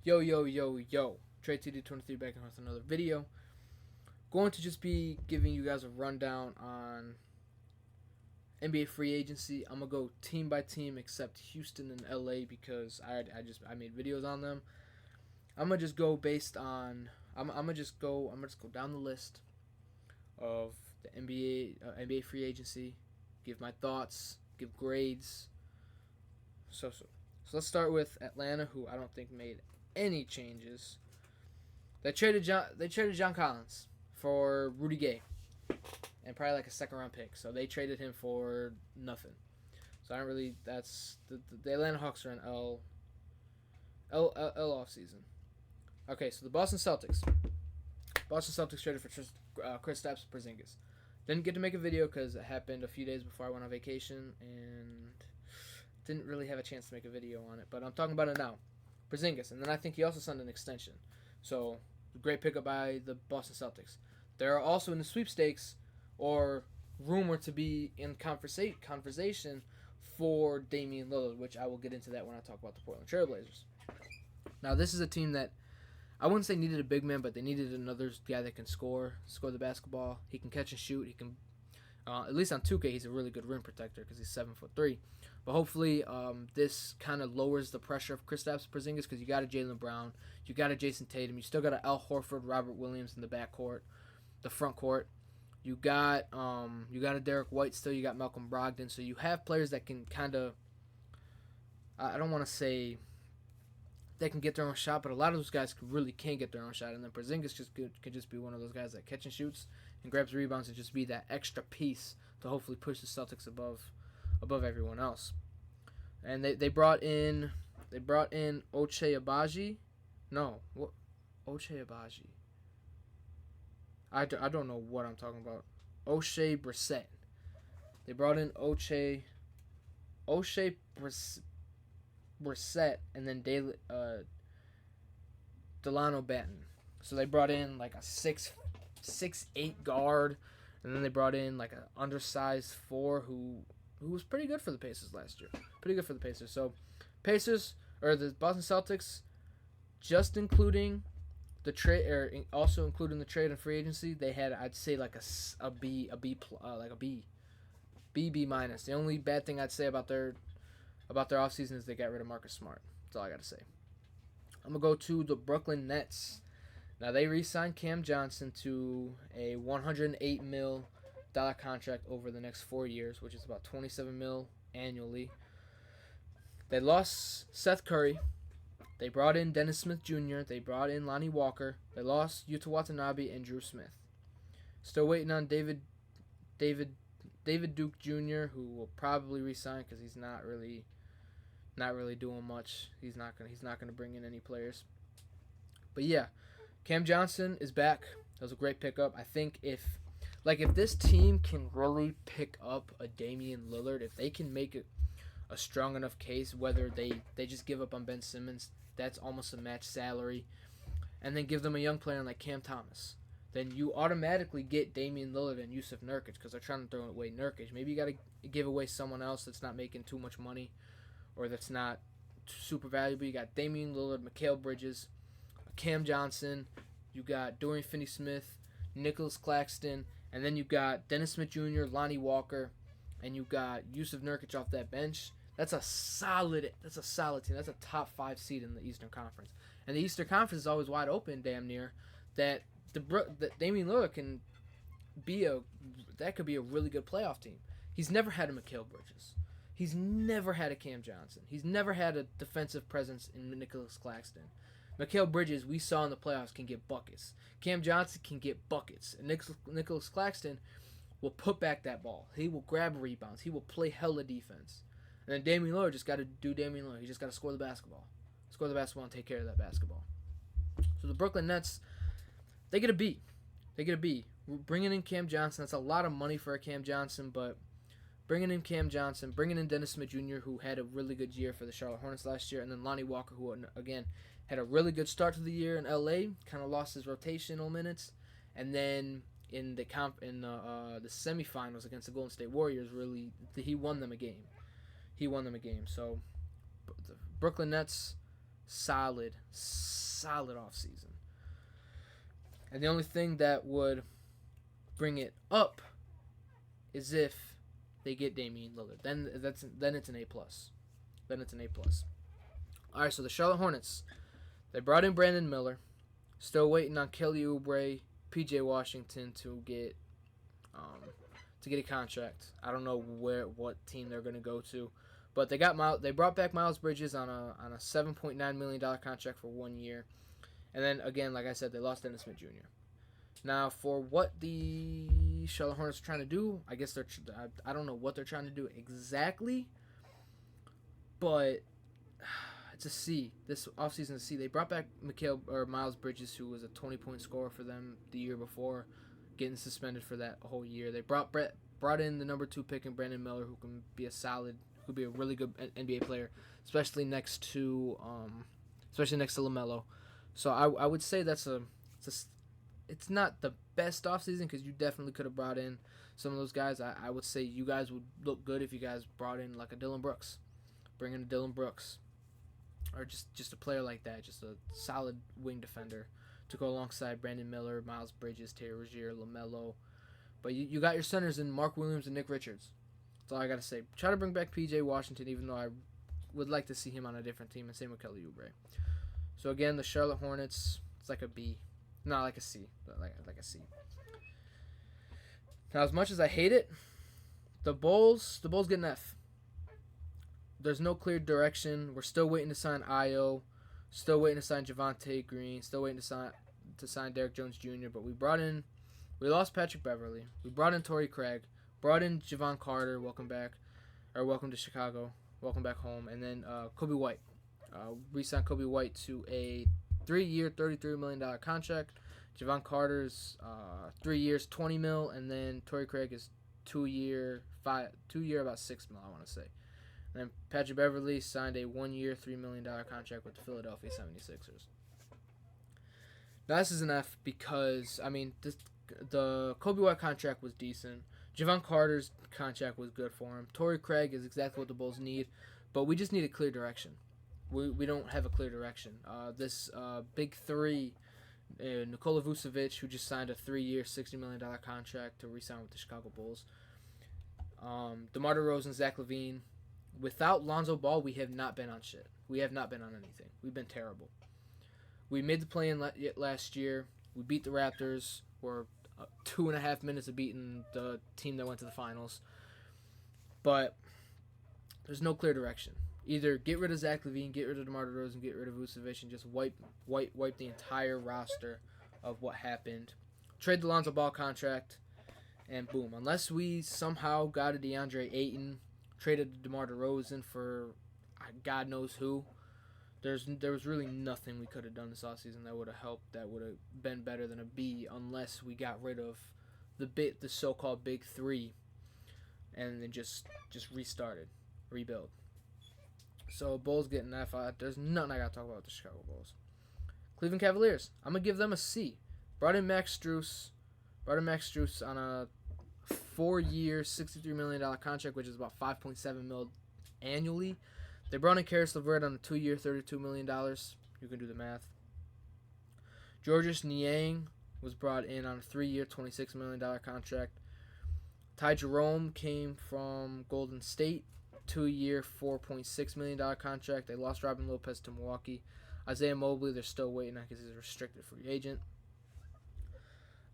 Yo, yo, yo, yo. TradeTD23 back with another video. Going to just be giving you guys a rundown on NBA free agency. I'm going to go team by team except Houston and LA because I made videos on them. I'm going to just go based on I'm going to just go down the list of the NBA free agency, give my thoughts, give grades. So let's start with Atlanta, who I don't think made any changes. They traded John Collins for Rudy Gay and probably like a second round pick. So they traded him for nothing. So I don't really. That's the Atlanta Hawks are in L off season. Okay, so the Boston Celtics. Boston Celtics traded for Kristaps Porzingis. Didn't get to make a video because it happened a few days before I went on vacation and didn't really have a chance to make a video on it. But I'm talking about it now. Porzingis, and then I think he also signed an extension. So, great pickup by the Boston Celtics. They're also in the sweepstakes, or rumored to be in conversation for Damian Lillard, which I will get into that when I talk about the Portland Trailblazers. Now, this is a team that I wouldn't say needed a big man, but they needed another guy that can score the basketball. He can catch and shoot. He can, at least on 2K, he's a really good rim protector because he's 7'3". But hopefully, this kind of lowers the pressure of Kristaps Porzingis because you got a Jaylen Brown, you got a Jason Tatum, you still got a Al Horford, Robert Williams in the backcourt, the front court. You got a Derek White still. You got Malcolm Brogdon. So you have players that can kind of, I don't want to say they can get their own shot, but a lot of those guys really can get their own shot. And then Porzingis could just be one of those guys that catch and shoots and grabs rebounds and just be that extra piece to hopefully push the Celtics above everyone else. And they brought in Ochai Agbaji. No, what Ochai Agbaji? I don't know what I'm talking about. Oshae Brissett. They brought in Ochai Brissett and then Delano Banton. So they brought in like a 6'8" guard, and then they brought in like an undersized 4 who was pretty good for the Pacers last year. Pretty good for the Pacers. So Pacers or the Boston Celtics, just including the trade, or also including the trade and free agency, they had, I'd say, like a B, B minus. The only bad thing I'd say about their offseason is they got rid of Marcus Smart. That's all I got to say. I'm going to go to the Brooklyn Nets. Now, they re-signed Cam Johnson to a $108 million contract over the next 4 years, which is about $27 million annually. They lost Seth Curry. They brought in Dennis Smith Jr. They brought in Lonnie Walker. They lost Yuta Watanabe and Drew Smith. Still waiting on David Duke Jr., who will probably re-sign because he's not really doing much. He's not gonna bring in any players. But yeah, Cam Johnson is back. That was a great pickup. I think if this team can really pick up a Damian Lillard, if they can make it a strong enough case, whether they just give up on Ben Simmons, that's almost a match salary, and then give them a young player like Cam Thomas, then you automatically get Damian Lillard and Yusuf Nurkic because they're trying to throw away Nurkic. Maybe you got to give away someone else that's not making too much money or that's not super valuable. You got Damian Lillard, Mikal Bridges, Cam Johnson, you got Dorian Finney-Smith, Nicholas Claxton, and then you got Dennis Smith Jr., Lonnie Walker, and you got Yusuf Nurkic off that bench. That's a solid team. That's a top 5 seed in the Eastern Conference. And the Eastern Conference is always wide open, damn near, that Damian Lillard could be a really good playoff team. He's never had a Mikal Bridges. He's never had a Cam Johnson. He's never had a defensive presence in Nicholas Claxton. Mikal Bridges, we saw in the playoffs, can get buckets. Cam Johnson can get buckets. And Nicholas Claxton will put back that ball. He will grab rebounds. He will play hella defense. And then Damian Lillard just got to do Damian Lillard. He just got to score the basketball. Score the basketball and take care of that basketball. So the Brooklyn Nets, they get a B. Bringing in Cam Johnson, that's a lot of money for a Cam Johnson, but bringing in Cam Johnson, bringing in Dennis Smith Jr., who had a really good year for the Charlotte Hornets last year, and then Lonnie Walker, who, again, had a really good start to the year in L.A., kind of lost his rotational minutes, and then in the semifinals against the Golden State Warriors, really, he won them a game. So the Brooklyn Nets, solid solid offseason. And the only thing that would bring it up is if they get Damian Lillard. Then it's an A plus. Then it's an A plus. All right, so the Charlotte Hornets, they brought in Brandon Miller. Still waiting on Kelly Oubre, P.J. Washington to get a contract. I don't know what team they're gonna go to, but they brought back Miles Bridges on a $7.9 million contract for 1 year, and then again, like I said, they lost Dennis Smith Jr. Now, for what the Charlotte Hornets are trying to do, I guess I don't know what they're trying to do exactly, but it's a C. This offseason, a C. They brought back Miles Bridges, who was a 20-point scorer for them the year before, getting suspended for that whole year. They brought in the number 2 pick in Brandon Miller, who can be a really good NBA player, especially next to LaMelo. So I would say it's not the best offseason because you definitely could have brought in some of those guys. I would say you guys would look good if you guys brought in like a Dillon Brooks. Bring in a Dillon Brooks. Or just a player like that, just a solid wing defender to go alongside Brandon Miller, Miles Bridges, Terry Rozier, LaMelo. But you got your centers in Mark Williams and Nick Richards. That's all I got to say. Try to bring back P.J. Washington, even though I would like to see him on a different team, and same with Kelly Oubre. So again, the Charlotte Hornets, it's like a B. Not like a C, but like a C. Now, as much as I hate it, the Bulls get an F. There's no clear direction. We're still waiting to sign Ayo. Still waiting to sign Javonte Green. Still waiting to sign Derrick Jones Jr. But we lost Patrick Beverly. We brought in Torrey Craig. Brought in Javon Carter. Welcome back. Or welcome to Chicago. Welcome back home. And then Kobe White. Re-signed Kobe White to a 3-year, $33 million contract. Javon Carter's 3 years, $20 million. And then Torrey Craig is 2 year, about $6 million, I want to say. And then Patrick Beverly signed a 1-year, $3 million contract with the Philadelphia 76ers. Now, this is an F because, the Kobe White contract was decent. Javon Carter's contract was good for him. Torrey Craig is exactly what the Bulls need, but we just need a clear direction. We don't have a clear direction. This big three, Nikola Vucevic, who just signed a 3-year, $60 million contract to re-sign with the Chicago Bulls. DeMar DeRozan, Zach LaVine. Without Lonzo Ball, we have not been on shit. We have not been on anything. We've been terrible. We made the play-in last year. We beat the Raptors. We're 2.5 minutes of beating the team that went to the finals. But there's no clear direction. Either get rid of Zach LaVine, get rid of DeMar DeRozan, get rid of Vucevic, and just wipe the entire roster of what happened. Trade the Lonzo Ball contract, and boom. Unless we somehow got a DeAndre Ayton, traded DeMar DeRozan for God knows who, there was really nothing we could have done this offseason that would have helped, that would have been better than a B, unless we got rid of the so-called big three and then just restarted, rebuild. So Bulls getting F. There's nothing I got to talk about with the Chicago Bulls. Cleveland Cavaliers, I'm going to give them a C. Brought in Max Strus on a 4-year, $63 million contract, which is about $5.7 million annually. They brought in Karis LeVert on a 2-year, $32 million. You can do the math. Georges Niang was brought in on a 3-year, $26 million contract. Ty Jerome came from Golden State, 2-year, $4.6 million contract. They lost Robin Lopez to Milwaukee. Isaiah Mobley, they're still waiting on because he's a restricted free agent.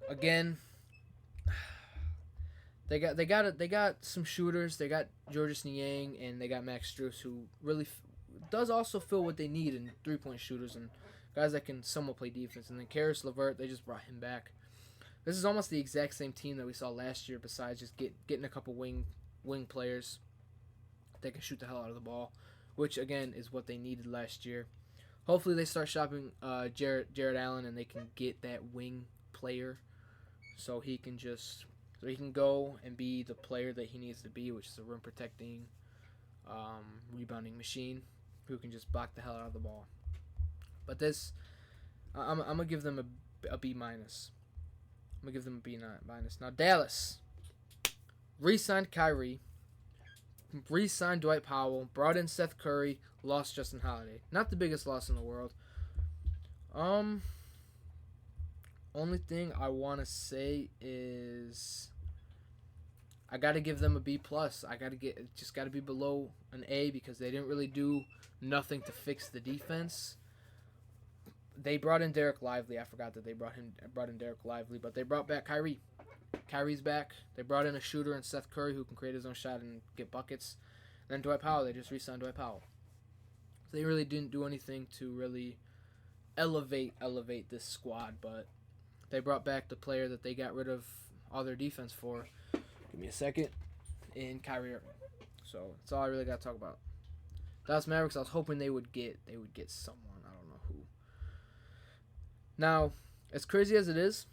Again, they got some shooters. They got Georges Niang and they got Max Strus, who really does also fill what they need in 3-point shooters and guys that can somewhat play defense. And then Karis LeVert, they just brought him back. This is almost the exact same team that we saw last year, besides just getting a couple wing players that can shoot the hell out of the ball, which again is what they needed last year. Hopefully they start shopping Jared Allen and they can get that wing player so he can go and be the player that he needs to be, which is a rim protecting, rebounding machine who can just block the hell out of the ball. But this, I'm gonna give them a B minus. I'm gonna give them a B minus. Now Dallas re-signed Kyrie, re-signed Dwight Powell, brought in Seth Curry, lost Justin Holiday. Not the biggest loss in the world. Um, Only thing I want to say is I got to give them a B plus. I got to just got to be below an A because they didn't really do nothing to fix the defense. They brought in Derek Lively. I forgot that they brought in Derek Lively, but they brought back Kyrie. Kyrie's back. They brought in a shooter in Seth Curry who can create his own shot and get buckets. And then Dwight Powell. They just re-signed Dwight Powell. So they really didn't do anything to really elevate this squad, but they brought back the player that they got rid of all their defense for. Give me a second. In Kyrie Irving. So that's all I really got to talk about. Dallas Mavericks. I was hoping they would get someone. I don't know who. Now, as crazy as it is,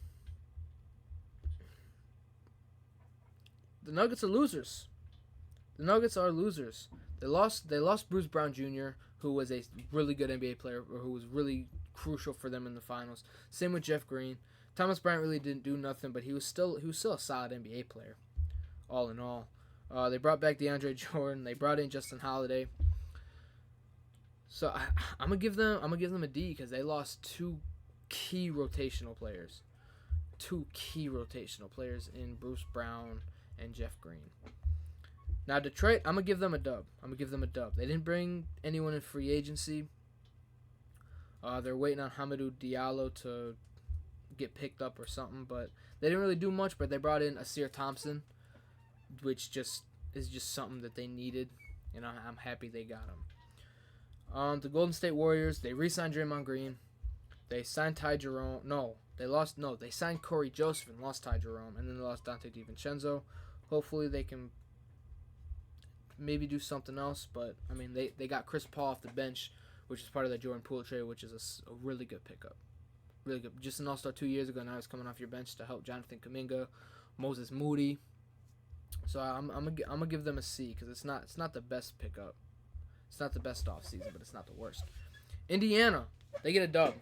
the Nuggets are losers. The Nuggets are losers. They lost Bruce Brown Jr., who was a really good NBA player, or who was really crucial for them in the finals. Same with Jeff Green. Thomas Bryant really didn't do nothing, but he was still a solid NBA player, all in all. They brought back DeAndre Jordan. They brought in Justin Holiday. So I'm gonna give them a D because they lost two key rotational players in Bruce Brown and Jeff Green. Now Detroit, I'm gonna give them a dub. They didn't bring anyone in free agency. They're waiting on Hamidou Diallo to get picked up or something, but they didn't really do much. But they brought in Asir Thompson, which is just something that they needed, and I'm happy they got him. The Golden State Warriors, they re-signed Draymond Green. They signed Ty Jerome. They signed Corey Joseph and lost Ty Jerome, and then they lost Dante DiVincenzo. Hopefully they can maybe do something else, but I mean they got Chris Paul off the bench, which is part of the Jordan Poole trade, which is a really good pickup. Really good. Just an all-star 2 years ago, now he's coming off your bench to help Jonathan Kuminga, Moses Moody. So I'm gonna give them a C because it's not the best pickup. It's not the best offseason, but it's not the worst. Indiana, they get a dub.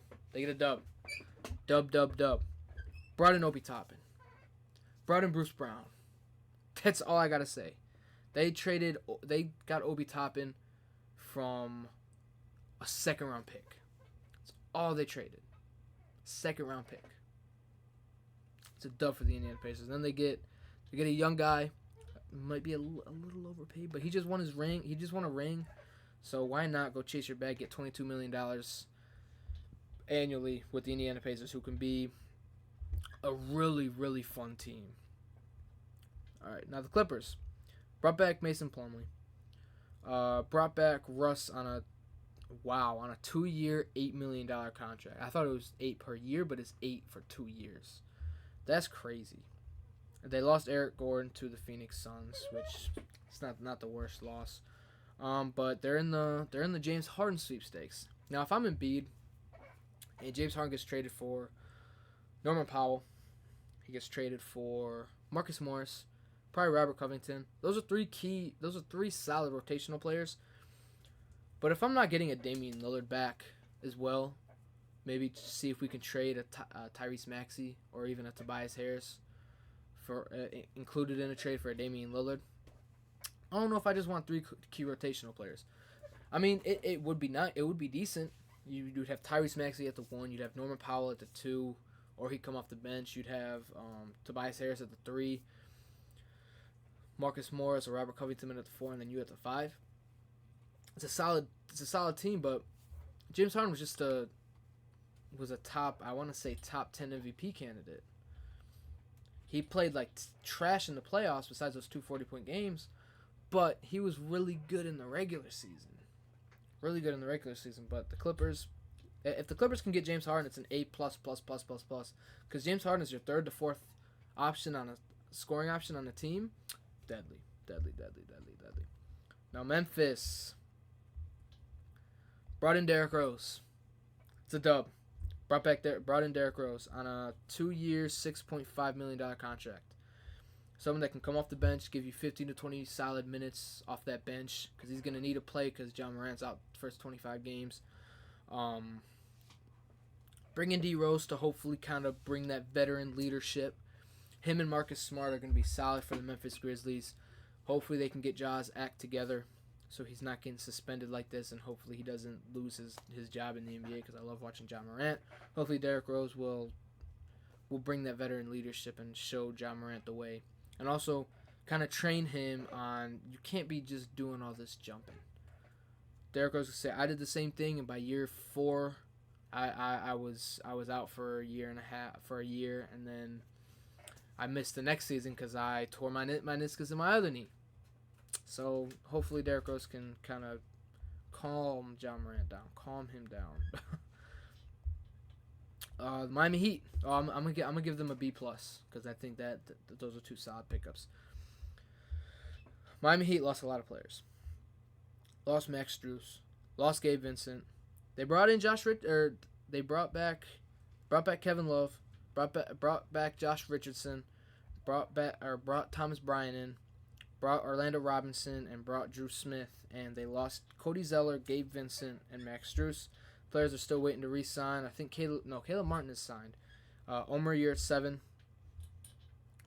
Dub. Brought in Obi Toppin. Brought in Bruce Brown. That's all I gotta say. They got Obi Toppin from a second-round pick. That's all they traded. Second-round pick. It's a dub for the Indiana Pacers. Then they get a young guy, might be a little overpaid, but he just won his ring. He just won a ring, so why not go chase your bag, get $22 million annually with the Indiana Pacers, who can be a really, really fun team. All right, now the Clippers brought back Mason Plumlee. Brought back Russ on a 2-year, $8 million contract. I thought it was 8 per year, but it's 8 for 2 years. That's crazy. They lost Eric Gordon to the Phoenix Suns, which it's not the worst loss. But they're in the James Harden sweepstakes. Now, if I'm Embiid and James Harden gets traded for Norman Powell, he gets traded for Marcus Morris, probably Robert Covington. Those are three solid rotational players. But if I'm not getting a Damian Lillard back as well, maybe to see if we can trade a Tyrese Maxey or even a Tobias Harris for included in a trade for a Damian Lillard. I don't know if I just want 3 key rotational players. I mean, it would be not. It would be decent. You'd have Tyrese Maxey at the 1. You'd have Norman Powell at the 2, or he'd come off the bench. You'd have Tobias Harris at the 3, Marcus Morris or Robert Covington at the 4, and then you at the 5. It's a solid team, but James Harden was a top 10 MVP candidate. He played like trash in the playoffs besides those 2 40-point games, but he was really good in the regular season. But the Clippers, if the Clippers can get James Harden, it's an A+++++, because James Harden is your 3rd to 4th option on a scoring option on the team. Deadly. Now Memphis brought in Derrick Rose. It's a dub. Brought in Derrick Rose on a 2-year, $6.5 million contract. Someone that can come off the bench, give you 15 to 20 solid minutes off that bench, because he's going to need a play because John Morant's out the first 25 games. Bring in D Rose to hopefully kind of bring that veteran leadership. Him and Marcus Smart are going to be solid for the Memphis Grizzlies. Hopefully they can get Ja's act together so he's not getting suspended like this, and hopefully he doesn't lose his job in the NBA, because I love watching Ja Morant. Hopefully Derrick Rose will bring that veteran leadership and show Ja Morant the way, and also kind of train him on, you can't be just doing all this jumping. Derrick Rose could say, I did the same thing, and by year 4, I was out for a year, and then I missed the next season because I tore my meniscus in my other knee. So hopefully Derrick Rose can kind of calm Ja Morant down, calm him down. The Miami Heat. I'm gonna give them a B plus, because I think that those are 2 solid pickups. Miami Heat lost a lot of players. Lost Max Strus, lost Gabe Vincent. They brought in they brought back Kevin Love, brought back Josh Richardson, brought Thomas Bryant in, brought Orlando Robinson, and brought Drew Smith, and they lost Cody Zeller, Gabe Vincent, and Max Strus. Players are still waiting to re-sign. I think Caleb Martin is signed. Omer Yurtseven,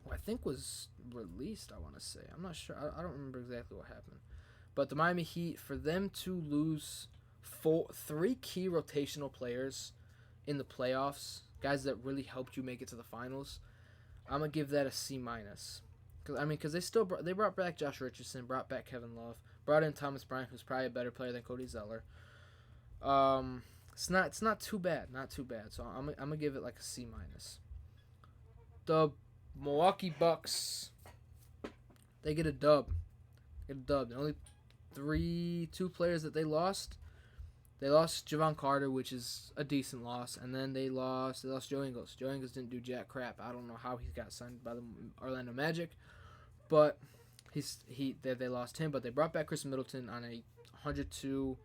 who I think was released, I want to say. I'm not sure. I don't remember exactly what happened. But the Miami Heat, for them to lose 3 key rotational players in the playoffs, guys that really helped you make it to the finals, I'm gonna give that a C minus. Because they brought back Josh Richardson, brought back Kevin Love, brought in Thomas Bryant, who's probably a better player than Cody Zeller. It's not too bad, So I'm gonna give it like a C minus. The Milwaukee Bucks, they get a dub. The only 2 players that they lost Javon Carter, which is a decent loss, and then they lost Joe Ingles. Joe Ingles didn't do jack crap. I don't know how he got signed by the Orlando Magic, but they lost him. But they brought back Chris Middleton on a $102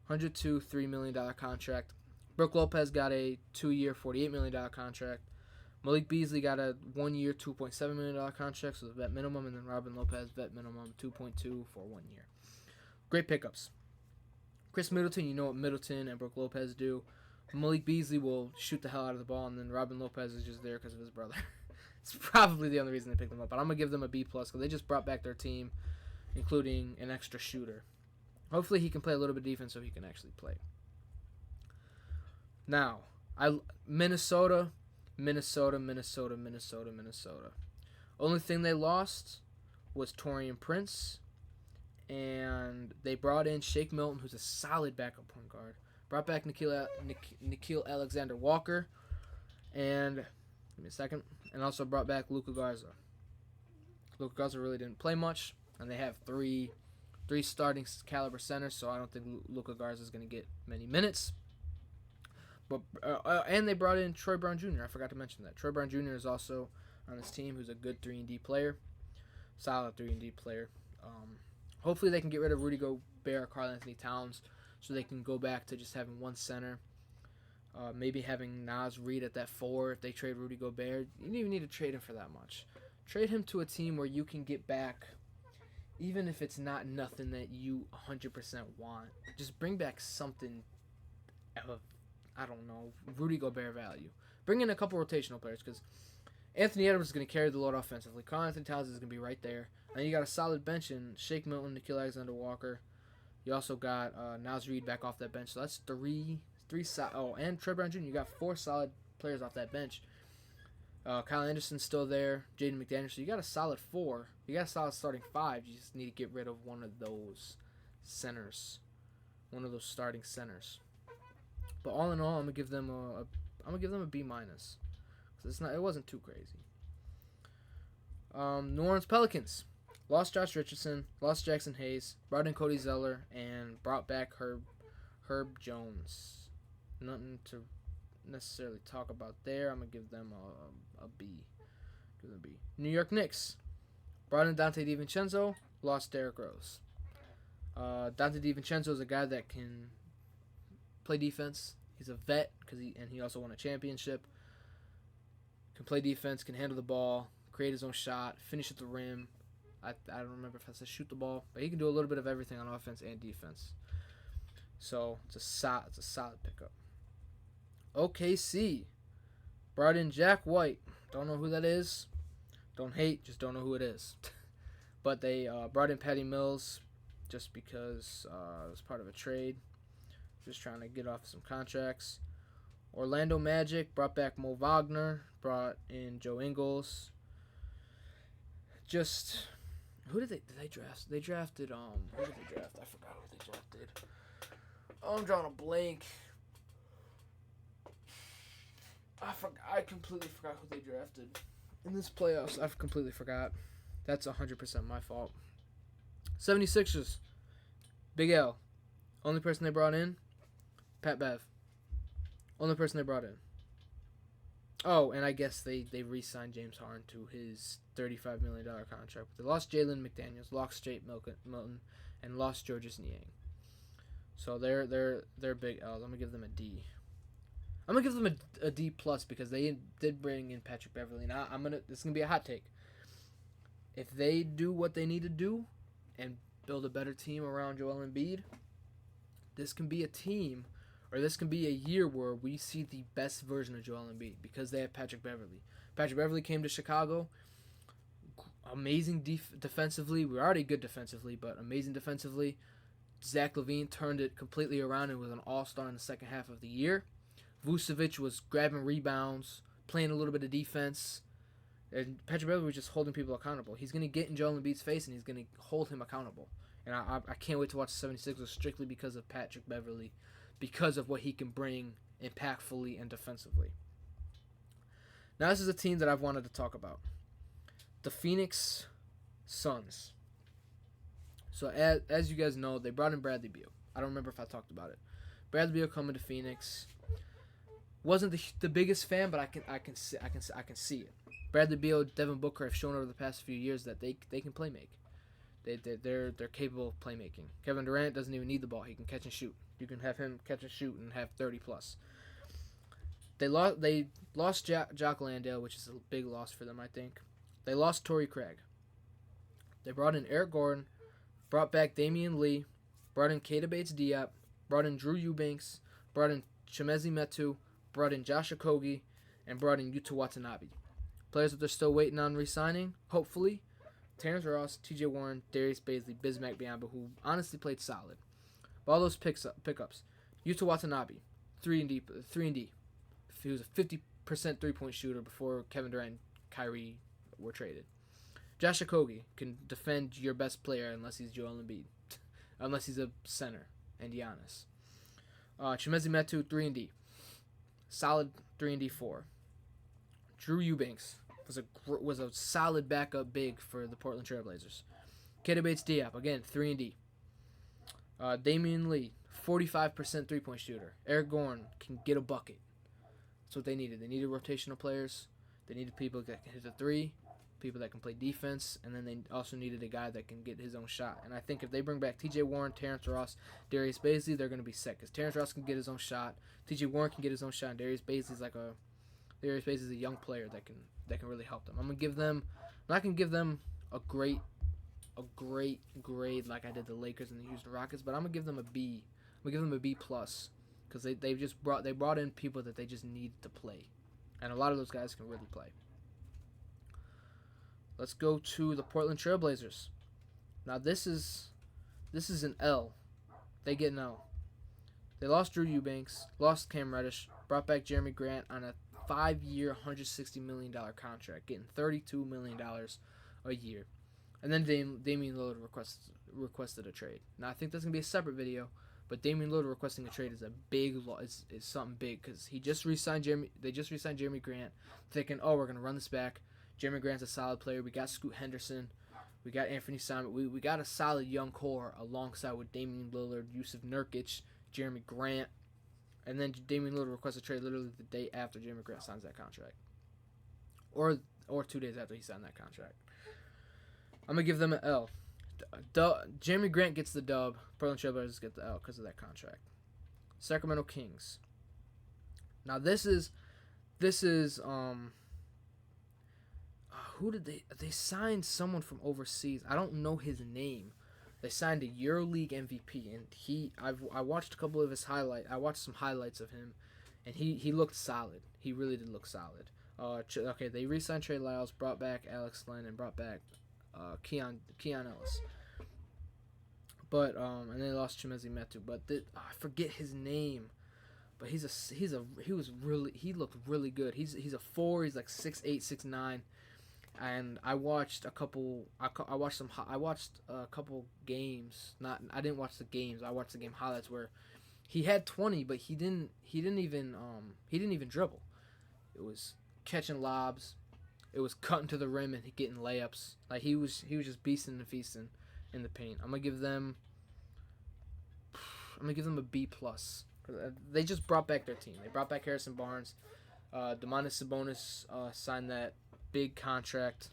$3 million contract. Brook Lopez got a 2-year $48 million contract. Malik Beasley got a 1-year $2.7 million contract, so the vet minimum, and then Robin Lopez vet minimum 2.2 for 1 year. Great pickups. Chris Middleton, you know what Middleton and Brook Lopez do. Malik Beasley will shoot the hell out of the ball, and then Robin Lopez is just there because of his brother. It's probably the only reason they picked them up, but I'm going to give them a B+, because they just brought back their team, including an extra shooter. Hopefully he can play a little bit of defense so he can actually play. Now, Minnesota. Only thing they lost was Taurean Prince, and they brought in Shake Milton, who's a solid backup point guard. Brought back Nickeil Alexander-Walker, and give me a second, and also brought back Luka Garza. Luka Garza really didn't play much, and they have three starting caliber centers, so I don't think Luka Garza is going to get many minutes. But and they brought in Troy Brown Jr. I forgot to mention that. Troy Brown Jr. is also on this team, who's a good 3-and-D player. Solid 3-and-D player. Hopefully they can get rid of Rudy Gobert, Karl-Anthony Towns, so they can go back to just having one center. Maybe having Naz Reid at that 4 if they trade Rudy Gobert. You don't even need to trade him for that much. Trade him to a team where you can get back, even if it's not nothing that you 100% want. Just bring back something of, I don't know, Rudy Gobert value. Bring in a couple rotational players, because Anthony Edwards is going to carry the load offensively. Karl-Anthony Towns is going to be right there. And you got a solid bench in Shake Milton, Nickeil Alexander-Walker. You also got Naz Reid back off that bench. So that's three and Troy Brown Jr. You got 4 solid players off that bench. Kyle Anderson's still there. Jaden McDaniels. So you got a solid 4. You got a solid starting 5. You just need to get rid of one of those centers. One of those starting centers. But all in all, I'm gonna give them a B minus. It wasn't too crazy. New Orleans Pelicans lost Josh Richardson, lost Jackson Hayes, brought in Cody Zeller, and brought back Herb Jones. Nothing to necessarily talk about there. I'm gonna give them a B. Give them a B. New York Knicks brought in Dante DiVincenzo, lost Derrick Rose. Dante DiVincenzo is a guy that can play defense. He's a vet because he also won a championship. Can play defense, can handle the ball, create his own shot, finish at the rim. I don't remember if I said shoot the ball, but he can do a little bit of everything on offense and defense. So it's a solid pickup. OKC brought in Jack White. Don't know who that is. Don't hate, just don't know who it is. But they brought in Patty Mills, just because it was part of a trade. Just trying to get off some contracts. Orlando Magic brought back Mo Wagner, brought in Joe Ingles. Just who did they draft? They drafted who did they draft? I forgot who they drafted. Oh, I'm drawing a blank. I completely forgot who they drafted in this playoffs. I've completely forgot. That's 100% my fault. 76ers. Big L. Only person they brought in, Pat Bev. Only person they brought in. Oh, and I guess they re-signed James Harden to his $35 million contract. They lost Jalen McDaniels, lost Jake Milton, and lost Georges Niang. So they're big L's. I'm gonna give them a D. I'm gonna give them a D plus because they did bring in Patrick Beverley. Now this is gonna be a hot take. If they do what they need to do and build a better team around Joel Embiid, this can be a team, or this can be a year where we see the best version of Joel Embiid because they have Patrick Beverley. Patrick Beverley came to Chicago. Amazing defensively. We're already good defensively, but amazing defensively. Zach LaVine turned it completely around and was an all-star in the second half of the year. Vucevic was grabbing rebounds, playing a little bit of defense. And Patrick Beverley was just holding people accountable. He's going to get in Joel Embiid's face, and he's going to hold him accountable. And I can't wait to watch the 76ers strictly because of Patrick Beverley, because of what he can bring impactfully and defensively. Now this is a team that I've wanted to talk about. The Phoenix Suns. So as you guys know, they brought in Bradley Beal. I don't remember if I talked about it. Bradley Beal coming to Phoenix. Wasn't the biggest fan, but I can see it. Bradley Beal, Devin Booker have shown over the past few years that they can play make. They're capable of playmaking. Kevin Durant doesn't even need the ball; he can catch and shoot. You can have him catch and shoot and have 30 plus. They lost Jock Landale, which is a big loss for them, I think. They lost Torrey Craig. They brought in Eric Gordon, brought back Damian Lee, brought in Keita Bates-Diop, brought in Drew Eubanks, brought in Chimezie Metu, brought in Josh Okogie, and brought in Yuta Watanabe. Players that they're still waiting on re-signing, hopefully. Terrence Ross, T.J. Warren, Darius Bazley, Bismack Biyombo, who honestly played solid. But all those pickups. Yuta Watanabe, 3-and-D. He was a 50% three-point shooter before Kevin Durant and Kyrie were traded. Josh Okogie can defend your best player unless he's Joel Embiid. Unless he's a center and Giannis. Chimezie Metu, 3-and-D. Solid 3-and-D 4. Drew Eubanks was a solid backup big for the Portland Trailblazers. Keita Bates-Diop, again, 3-and-D. Damian Lee, 45% three-point shooter. Eric Gordon can get a bucket. That's what they needed. They needed rotational players. They needed people that can hit the three, people that can play defense, and then they also needed a guy that can get his own shot. And I think if they bring back T.J. Warren, Terrence Ross, Darius Bazley, they're going to be set. Because Terrence Ross can get his own shot. T.J. Warren can get his own shot. And Darius Bazley's a young player that can really help them. I'm not gonna give them a great grade like I did the Lakers and the Houston Rockets, but I'm gonna give them a B. I'm gonna give them a B plus because they brought in people that they just need to play, and a lot of those guys can really play. Let's go to the Portland Trailblazers. Now this is an L. They get an L. They lost Drew Eubanks, lost Cam Reddish, brought back Jeremy Grant on a 5-year, $160 million contract, getting $32 million a year. And then Damian Lillard requested a trade. Now, I think that's going to be a separate video, but Damian Lillard requesting a trade is a big is something big because they just re-signed Jeremy Grant, thinking, oh, we're going to run this back. Jeremy Grant's a solid player. We got Scoot Henderson. We got Anthony Simon. We got a solid young core alongside with Damian Lillard, Yusuf Nurkic, Jeremy Grant. And then Damian Lillard requests a trade literally the day after Jeremy Grant signs that contract. Or 2 days after he signed that contract. I'm going to give them an L. Jeremy Grant gets the dub. Portland Trailblazers get the L because of that contract. Sacramento Kings. Now this is who did they signed someone from overseas. I don't know his name. They signed a EuroLeague MVP, and I watched a couple of his highlights. I watched some highlights of him, and he looked solid. He really did look solid. Okay, they re-signed Trey Lyles, brought back Alex Len, and brought back Keon Ellis. But and they lost Chimezie Metu. But I forget his name. But he looked really good. He's a 4. He's like 6'8", 6'9". And I watched a couple. I watched a couple games. I didn't watch the games. I watched the game highlights where he had 20, but he didn't even dribble. It was catching lobs. It was cutting to the rim and getting layups. Like he was just beasting and feasting in the paint. I'm gonna give them a B plus. They just brought back their team. They brought back Harrison Barnes. Domantas Sabonis signed that big contract.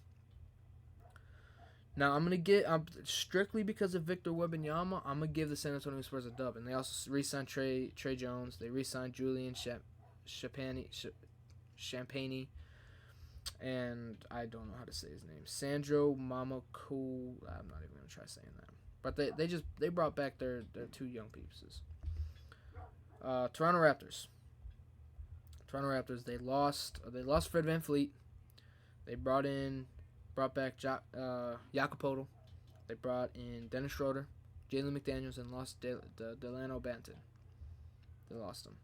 Now I'm strictly because of Victor Wembanyama, I'm gonna give the San Antonio Spurs a dub. And they also re-signed Trey Jones. They re-signed Julian Champagnie, and I don't know how to say his name. Sandro Mamaku. I'm not even gonna try saying that. But they brought back their 2 young pieces. Toronto Raptors. They lost Fred VanVleet. They brought back Jakob Poeltl. They brought in Dennis Schroeder, Jalen McDaniels, and lost Delano Banton. They lost him.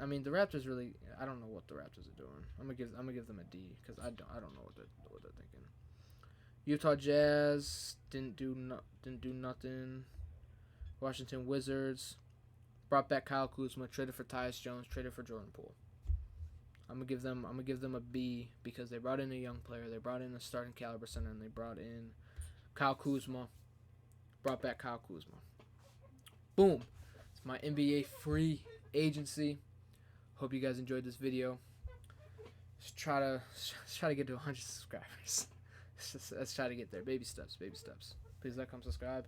I mean, the Raptors really. I don't know what the Raptors are doing. I'm gonna give them a D because I don't know what they're thinking. Utah Jazz didn't do nothing. Washington Wizards brought back Kyle Kuzma, traded for Tyus Jones, traded for Jordan Poole. I'm gonna give them a B because they brought in a young player, they brought in a starting caliber center, and they brought in Kyle Kuzma. Brought back Kyle Kuzma. Boom. It's my NBA free agency. Hope you guys enjoyed this video. Let's try to get to 100 subscribers. Let's try to get there. Baby steps. Please like, comment, subscribe.